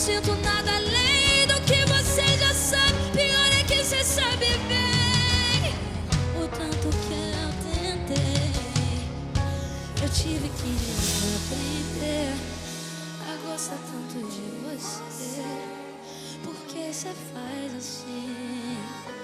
sinto nada além do que você já sabe. Pior é que você sabe bem o tanto que eu tentei. Eu tive que aprender a gostar tanto de você. Por que você faz assim?